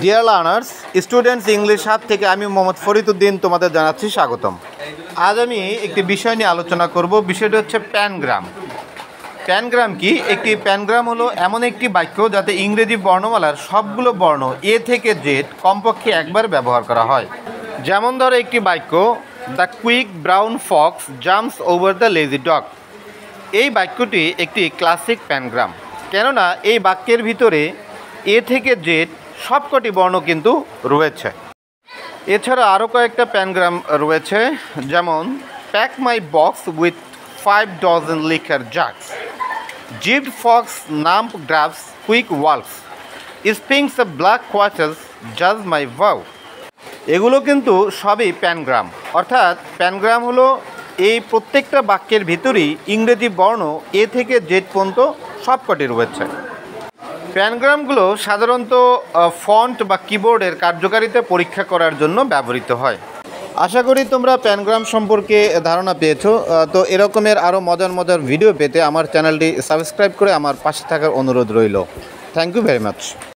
Dear learners, students English hub থেকে আমি মোহাম্মদ ফরিদউদ্দিন তোমাদের জানাচ্ছি স্বাগতম। আজ আমি একটি বিষয় নিয়ে আলোচনা করব। বিষয়টি হচ্ছে প্যানগ্রাম। প্যানগ্রাম কি? একটি প্যানগ্রাম হলো এমন একটি বাক্য যাতে ইংরেজি বর্ণমালার সবগুলো বর্ণ এ থেকে জেড কমপক্ষে একবার ব্যবহার করা হয়। যেমন ধরো একটি বাক্য, the quick brown Fox jumps over the lazy dog. এই বাক্যটি একটি ক্লাসিক প্যানগ্রাম, কেননা এই বাক্যের ভিতরে এ থেকে জেড সবকটি বর্ণ কিন্তু রয়েছে। এছাড়া আরও কয়েকটা প্যানগ্রাম রয়েছে, যেমন pack my box with 5 dozen liquor jugs, jived fox nymph grabs quick waltz, sphinx of black quartz জাজ মাই ভাউ। এগুলো কিন্তু সবই প্যানগ্রাম। অর্থাৎ প্যানগ্রাম হলো এই প্রত্যেকটা বাক্যের ভিতরেই ইংরেজি বর্ণ এ থেকে জেড পর্যন্ত সবকটি রয়েছে। প্যানগ্রামগুলো সাধারণত ফন্ট বা কিবোর্ডের কার্যকারিতা পরীক্ষা করার জন্য ব্যবহৃত হয়। আশা করি তোমরা প্যানগ্রাম সম্পর্কে ধারণা পেয়েছো। তো এরকমের আরও মজার ভিডিও পেতে আমার চ্যানেলটি সাবস্ক্রাইব করে আমার পাশে থাকার অনুরোধ রইল। Thank you very much.